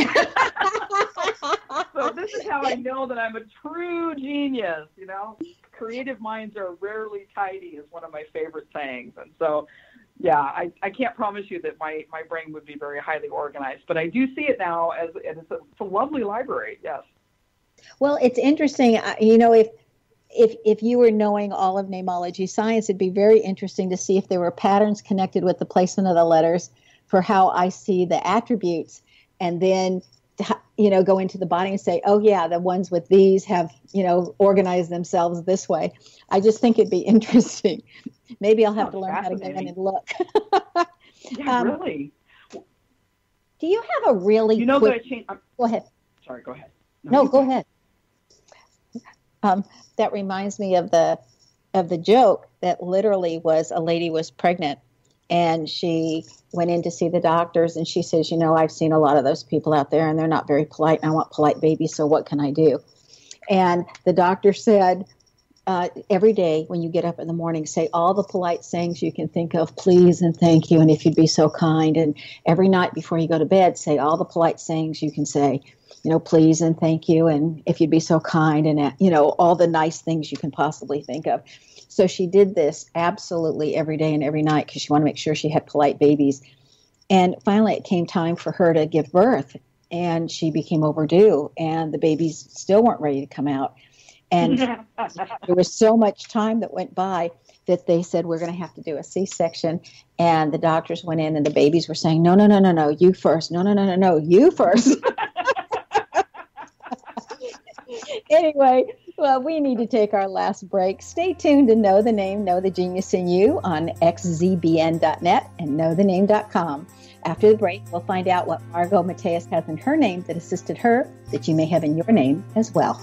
So this is how I know that I'm a true genius, Creative minds are rarely tidy is one of my favorite sayings. And so, yeah, I can't promise you that my brain would be very highly organized, but I do see it now as it's a lovely library, yes. Well, it's interesting, if you were knowing all of namology science, it'd be very interesting to see if there were patterns connected with the placement of the letters for how I see the attributes, and then, go into the body and say, oh yeah, the ones with these have, organized themselves this way. I just think it'd be interesting. Maybe I'll have to learn how to go in and look. Yeah, really. Do you have a really quick... that I changed... Go ahead. Sorry, go ahead. No, go ahead. That reminds me of the joke that literally was a lady was pregnant and she went in to see the doctors and she says, I've seen a lot of those people out there and they're not very polite and I want polite babies, so what can I do? And the doctor said, every day when you get up in the morning, say all the polite sayings you can think of, please and thank you, and if you'd be so kind. And every night before you go to bed, say all the polite sayings you can say, please and thank you, and if you'd be so kind, and, all the nice things you can possibly think of. So she did this absolutely every day and every night because she wanted to make sure she had polite babies. And finally it came time for her to give birth, and she became overdue, and the babies still weren't ready to come out. And there was so much time that went by that they said, we're going to have to do a C-section. And the doctors went in and the babies were saying, no, you first. No, you first. Anyway, well, we need to take our last break. Stay tuned to Know the Name, Know the Genius in You on xzbn.net and knowthename.com. After the break, we'll find out what Margo Mateas has in her name that assisted her, that you may have in your name as well.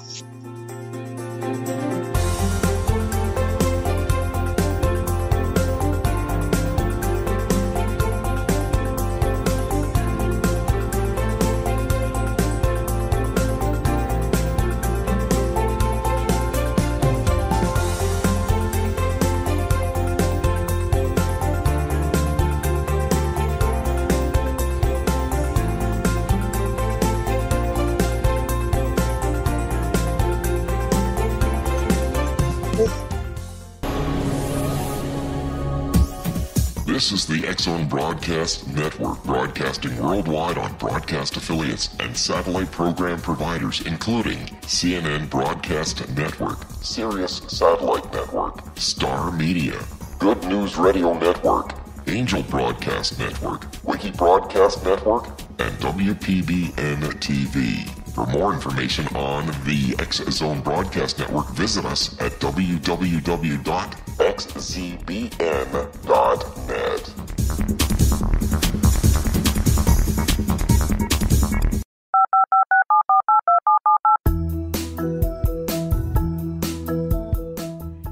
This is the X-Zone Broadcast Network, broadcasting worldwide on broadcast affiliates and satellite program providers, including CNN Broadcast Network, Sirius Satellite Network, Star Media, Good News Radio Network, Angel Broadcast Network, Wiki Broadcast Network, and WPBN TV. For more information on the X-Zone Broadcast Network, visit us at www.xzbn.net.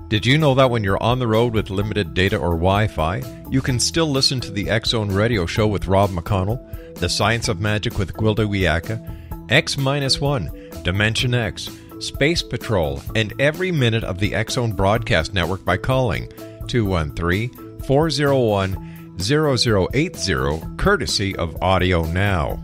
Did you know that when you're on the road with limited data or Wi-Fi, you can still listen to the X-Zone Radio Show with Rob McConnell, The Science of Magic with Gwilda Wiyaka, X-1, Dimension X, Space Patrol, and every minute of the X-Zone Broadcast Network by calling 213-401-0080, courtesy of Audio Now.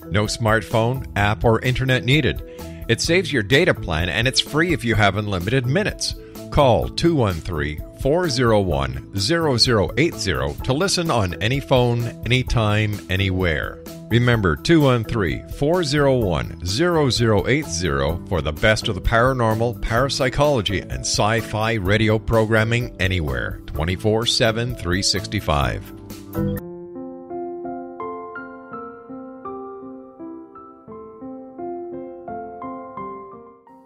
No smartphone, app, or internet needed. It saves your data plan, and it's free if you have unlimited minutes. Call 213-401-0080 to listen on any phone, anytime, anywhere. Remember, 213-401-0080 for the best of the paranormal, parapsychology, and sci-fi radio programming anywhere, 24/7, 365.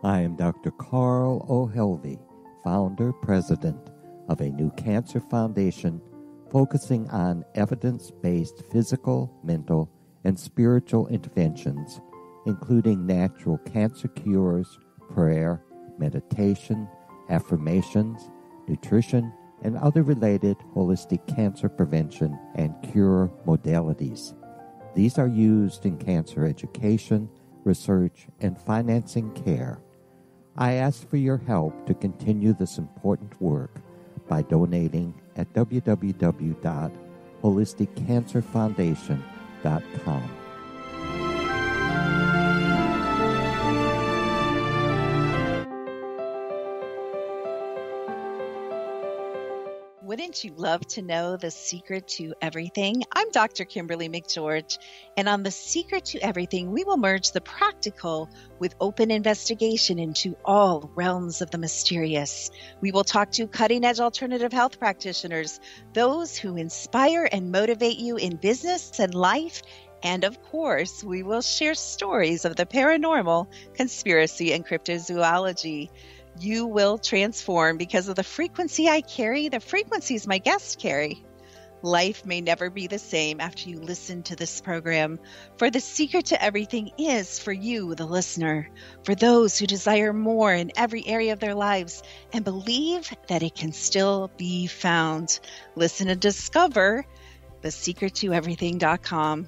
I am Dr. Carl O'Helvey, founder, president of a new cancer foundation focusing on evidence-based physical, mental, and spiritual interventions, including natural cancer cures, prayer, meditation, affirmations, nutrition, and other related holistic cancer prevention and cure modalities. These are used in cancer education, research, and financing care. I ask for your help to continue this important work by donating at www.holisticcancerfoundation.com. Wouldn't you love to know the secret to everything? I'm Dr. Kimberly McGeorge, and on The Secret to Everything, we will merge the practical with open investigation into all realms of the mysterious. We will talk to cutting-edge alternative health practitioners, those who inspire and motivate you in business and life, and of course, we will share stories of the paranormal, conspiracy, and cryptozoology. You will transform because of the frequency I carry, the frequencies my guests carry. Life may never be the same after you listen to this program, for the secret to everything is for you, the listener, for those who desire more in every area of their lives and believe that it can still be found. Listen and discover thesecrettoeverything.com.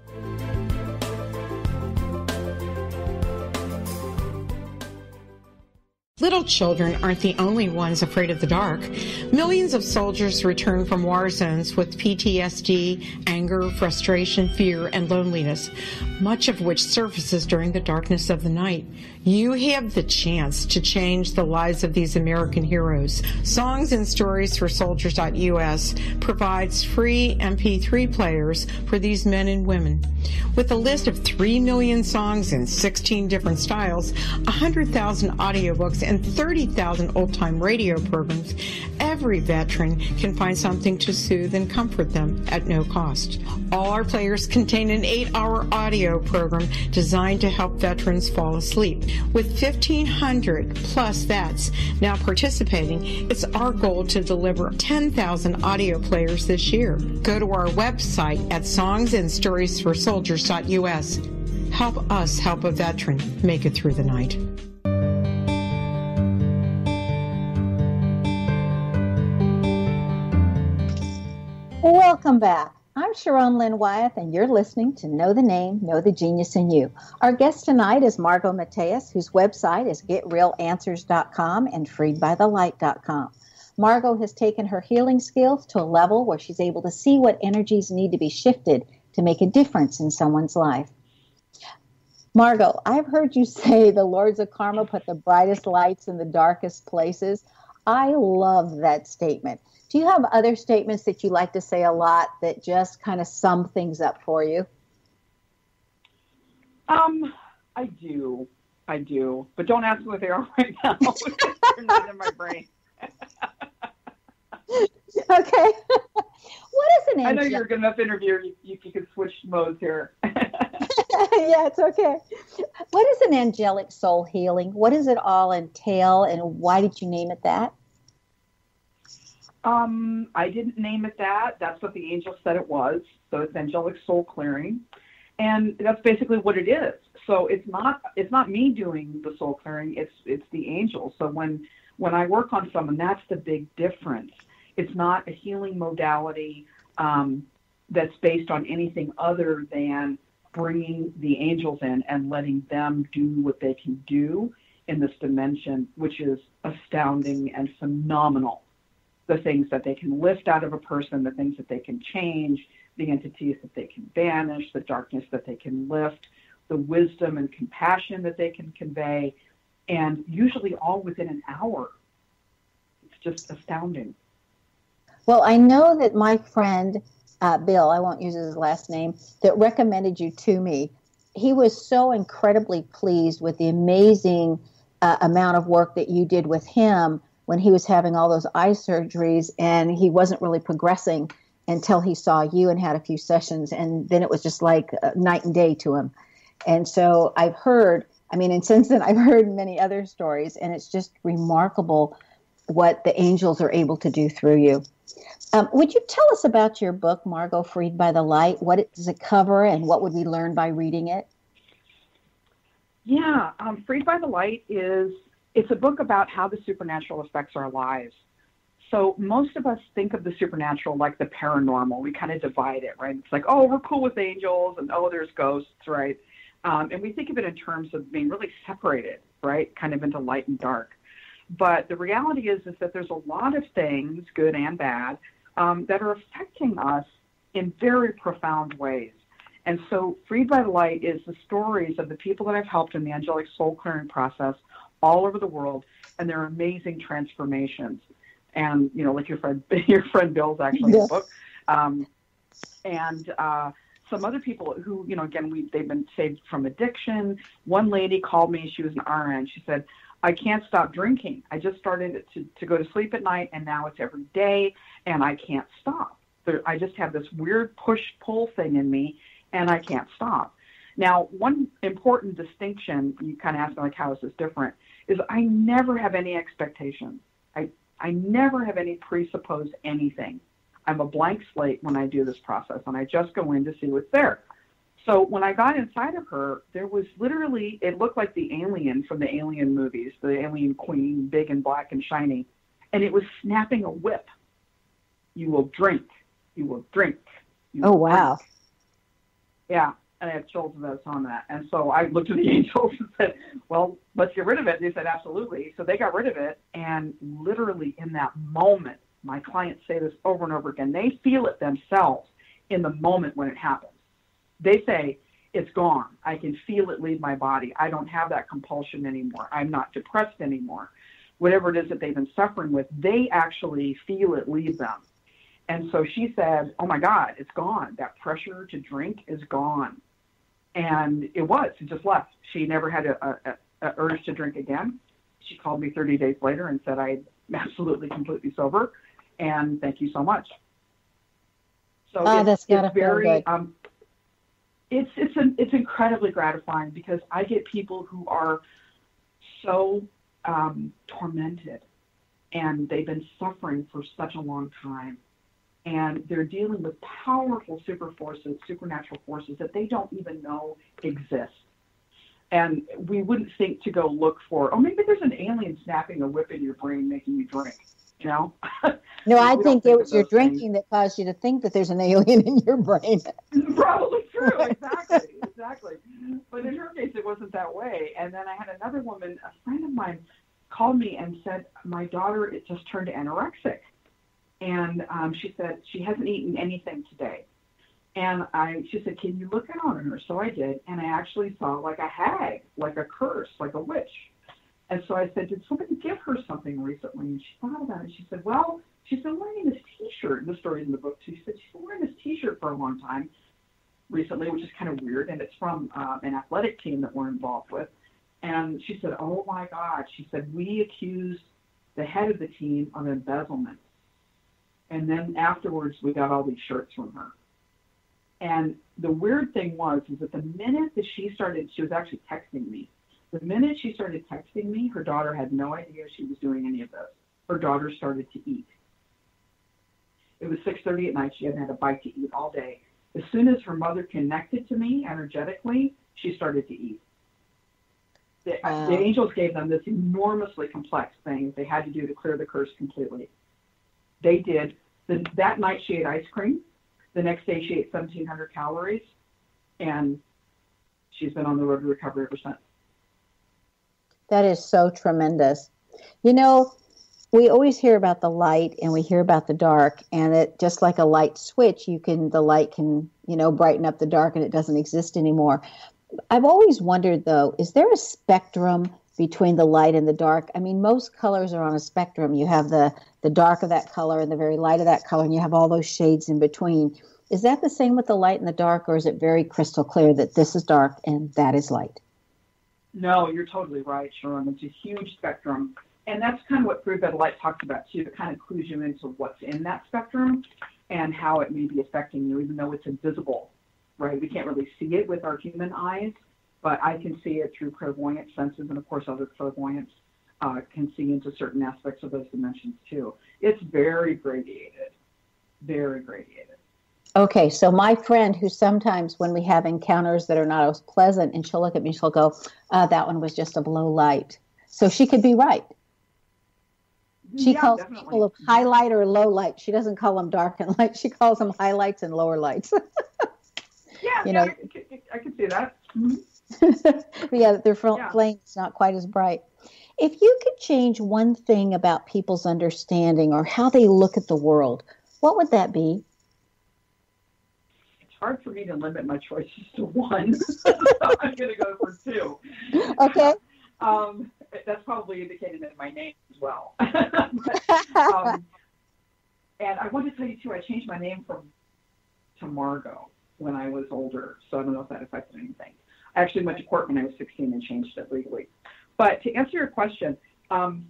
Little children aren't the only ones afraid of the dark. Millions of soldiers return from war zones with PTSD, anger, frustration, fear, and loneliness, much of which surfaces during the darkness of the night. You have the chance to change the lives of these American heroes. Songs and Stories for Soldiers.us provides free MP3 players for these men and women. With a list of 3 million songs in 16 different styles, 100,000 audiobooks, and 30,000 old-time radio programs, every veteran can find something to soothe and comfort them at no cost. All our players contain an 8-hour audio program designed to help veterans fall asleep. With 1,500 plus vets now participating, it's our goal to deliver 10,000 audio players this year. Go to our website at songsandstoriesforsoldiers.us. Help us help a veteran make it through the night. Welcome back. I'm Sharon Lynn Wyeth, and you're listening to Know the Name, Know the Genius in You. Our guest tonight is Margo Mateas, whose website is getrealanswers.com and freedbythelight.com. Margo has taken her healing skills to a level where she's able to see what energies need to be shifted to make a difference in someone's life. Margo, I've heard you say the Lords of Karma put the brightest lights in the darkest places. I love that statement. Do you have other statements that you like to say a lot that just kind of sum things up for you? I do. But don't ask me what they are right now. They're not in my brain. Okay. What is an angelic? I know you're a good enough interviewer. You can switch modes here. Yeah, it's okay. What is an angelic soul healing? What does it all entail, and why did you name it that? I didn't name it that. That's what the angel said it was. So it's Angelic Soul Clearing. And that's basically what it is. So it's not me doing the soul clearing, it's the angels. So when when I work on someone, that's the big difference. It's not a healing modality that's based on anything other than bringing the angels in and letting them do what they can do in this dimension, which is astounding and phenomenal. The things that they can lift out of a person, the things that they can change, the entities that they can banish, the darkness that they can lift, the wisdom and compassion that they can convey, and usually all within an hour. It's just astounding. Well, I know that my friend, Bill, I won't use his last name, that recommended you to me. He was so incredibly pleased with the amazing amount of work that you did with him when he was having all those eye surgeries, and he wasn't really progressing until he saw you and had a few sessions, and then it was just like night and day to him. And so I've heard, and since then I've heard many other stories, and it's just remarkable what the angels are able to do through you. Would you tell us about your book, Margo, Freed by the Light? What does it cover, and what would we learn by reading it? Yeah, Freed by the Light it's a book about how the supernatural affects our lives. So most of us think of the supernatural like the paranormal. We kind of divide it, right? It's like, oh, we're cool with angels, and oh, there's ghosts, right? And we think of it in terms of being really separated, right? Kind of into light and dark. But the reality is that there's a lot of things, good and bad, that are affecting us in very profound ways. And so Freed by the Light is the stories of the people that I've helped in the Angelic Soul Clearing process all over the world, and their amazing transformations. And, like your friend Bill's actually in the book. And some other people who, again, they've been saved from addiction. One lady called me, she was an RN. She said, I can't stop drinking. I just started to go to sleep at night, and now it's every day, and I can't stop. I just have this weird push-pull thing in me, and I can't stop. Now, one important distinction, you kind of asked me, like, how is this different, is I never have any expectations. I never have any presupposed anything. I'm a blank slate when I do this process, and I just go in to see what's there. So when I got inside of her, there was literally, it looked like the alien from the Alien movies, the alien queen, big and black and shiny, and it was snapping a whip. You will drink. You will drink. You will wow. Drink. Yeah, and I have chills as I was on that. And so I looked at the angels and said, well, let's get rid of it. They said, absolutely. So they got rid of it, and literally in that moment, my clients say this over and over again, they feel it themselves in the moment when it happens. They say, it's gone. I can feel it leave my body. I don't have that compulsion anymore. I'm not depressed anymore. Whatever it is that they've been suffering with, they actually feel it leave them. And so she said, oh my God, it's gone. That pressure to drink is gone. And it just left. She never had a urge to drink again. She called me 30 days later and said, I'm absolutely completely sober, and thank you so much. So that's gotta feel good. It's incredibly gratifying, because I get people who are so tormented, and they've been suffering for such a long time, and they're dealing with powerful supernatural forces that they don't even know exist. And we wouldn't think to go look for, maybe there's an alien snapping a whip in your brain making you drink, No, I think it was your drinking that caused you to think that there's an alien in your brain. Probably true, exactly. But in her case, it wasn't that way. And then I had another woman, a friend of mine, called me and said, my daughter, it just turned anorexic. And she said she hasn't eaten anything today. And she said, can you look out on her? So I did, and I actually saw like a hag, like a curse, like a witch. And so I said, did somebody give her something recently? And she thought about it. She said, well, she's been wearing this T-shirt. The story's in the book, too. She said she's been wearing this T-shirt for a long time recently, which is kind of weird, and it's from an athletic team that we're involved with. And she said, oh, my God. She said, we accused the head of the team of embezzlement. And then afterwards, we got all these shirts from her. And the weird thing was that the minute that she was actually texting me. The minute she started texting me, her daughter had no idea she was doing any of this. Her daughter started to eat. It was 6:30 at night. She hadn't had a bite to eat all day. As soon as her mother connected to me energetically, she started to eat. The angels gave them this enormously complex thing they had to do to clear the curse completely. They did. That night she ate ice cream. The next day she ate 1,700 calories, and she's been on the road to recovery ever since. That is so tremendous. You know, we always hear about the light and we hear about the dark, and it just like a light switch, the light can, brighten up the dark and it doesn't exist anymore. I've always wondered, though, is there a spectrum between the light and the dark? I mean, most colors are on a spectrum. You have the dark of that color and the very light of that color, and you have all those shades in between. Is that the same with the light and the dark, or is it very crystal clear that this is dark and that is light? No, you're totally right, Sharon. It's a huge spectrum. And that's kind of what Proof by the Light talks about, too. It kind of clues you into what's in that spectrum and how it may be affecting you, even though it's invisible, right? We can't really see it with our human eyes, but I can see it through clairvoyant senses, and, of course, other clairvoyants can see into certain aspects of those dimensions, too. It's very gradated, very gradated. Okay, so my friend who sometimes when we have encounters that are not as pleasant, and she'll look at me, she'll go, that one was just a low light. So she could be right. She calls definitely. people of highlight or low light. She doesn't call them dark and light. She calls them highlights and lower lights. I can see that. Mm-hmm. Yeah, their flame's not quite as bright. If you could change one thing about people's understanding or how they look at the world, what would that be? It's hard for me to limit my choices to one, so I'm going to go for two. Okay. That's probably indicated in my name as well. And I want to tell you, too, I changed my name to Margo when I was older, so I don't know if that affected anything. I actually went to court when I was 16 and changed it legally. But to answer your question, and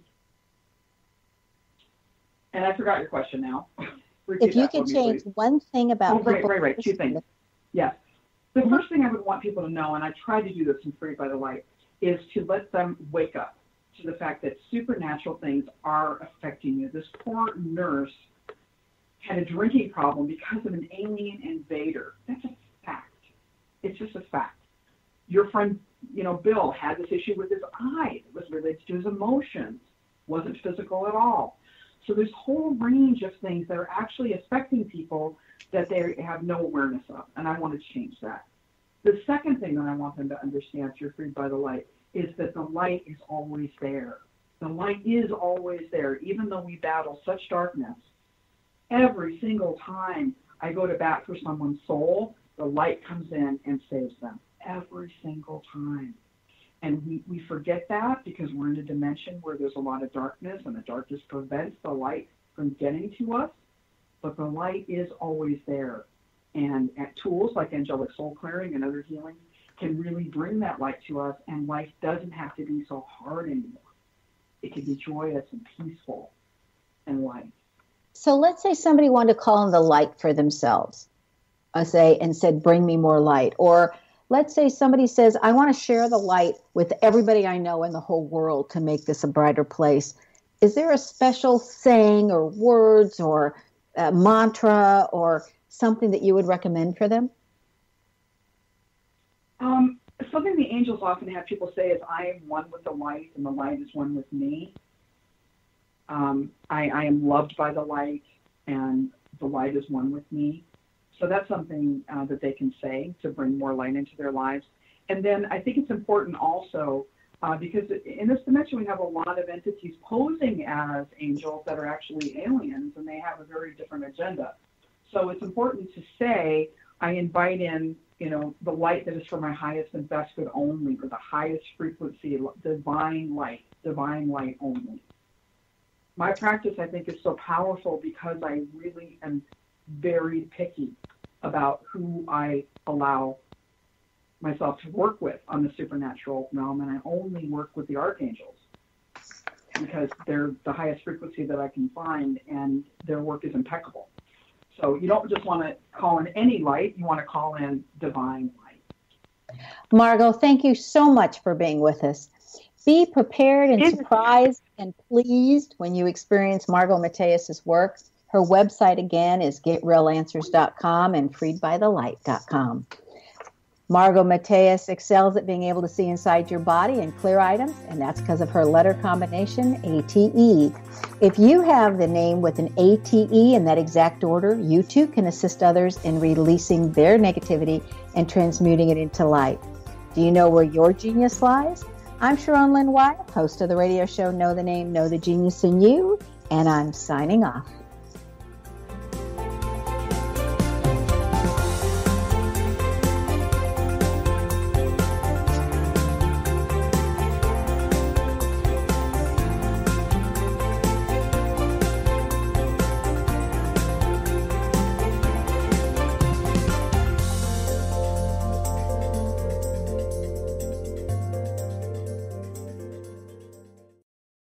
I forgot your question now. If you could change one thing about people... Right. Two things. Yes. The first thing I would want people to know, and I try to do this in Freed by the Light, is to let them wake up to the fact that supernatural things are affecting you. This poor nurse had a drinking problem because of an alien invader. That's a fact. It's just a fact. Your friend, Bill, had this issue with his eye. It was related to his emotions. Wasn't physical at all. So there's a whole range of things that are actually affecting people that they have no awareness of, and I want to change that. The second thing that I want them to understand through Freed by the Light is that the light is always there. The light is always there, even though we battle such darkness. Every single time I go to bat for someone's soul, the light comes in and saves them. Every single time. And we forget that because we're in a dimension where there's a lot of darkness, and the darkness prevents the light from getting to us. But the light is always there. And tools like Angelic Soul Clearing and other healing can really bring that light to us, and life doesn't have to be so hard anymore. It can be joyous and peaceful and light. So let's say somebody wanted to call on the light for themselves, and said, bring me more light. Or let's say somebody says, I want to share the light with everybody I know in the whole world to make this a brighter place. Is there a special saying or words or mantra or something that you would recommend for them? Something the angels often have people say is, I am one with the light and the light is one with me. I am loved by the light and the light is one with me. So that's something that they can say to bring more light into their lives. And then I think it's important also because in this dimension we have a lot of entities posing as angels that are actually aliens, and they have a very different agenda. So it's important to say, I invite in, the light that is for my highest and best good only, or the highest frequency, divine light only. My practice, I think, is so powerful because I really am very picky about who I allow myself to work with on the supernatural realm, and I only work with the Archangels because they're the highest frequency that I can find, and their work is impeccable. So you don't just want to call in any light, you want to call in divine light. Margo, thank you so much for being with us. Be prepared and surprised and pleased when you experience Margo Mateas' work. Her website, again, is getrelanswers.com and freedbythelight.com. Margo Mateas excels at being able to see inside your body and clear items, and that's because of her letter combination, ATE. If you have the name with an ATE in that exact order, you too can assist others in releasing their negativity and transmuting it into light. Do you know where your genius lies? I'm Sharon Lynn Wyatt, host of the radio show Know the Name, Know the Genius in You, and I'm signing off.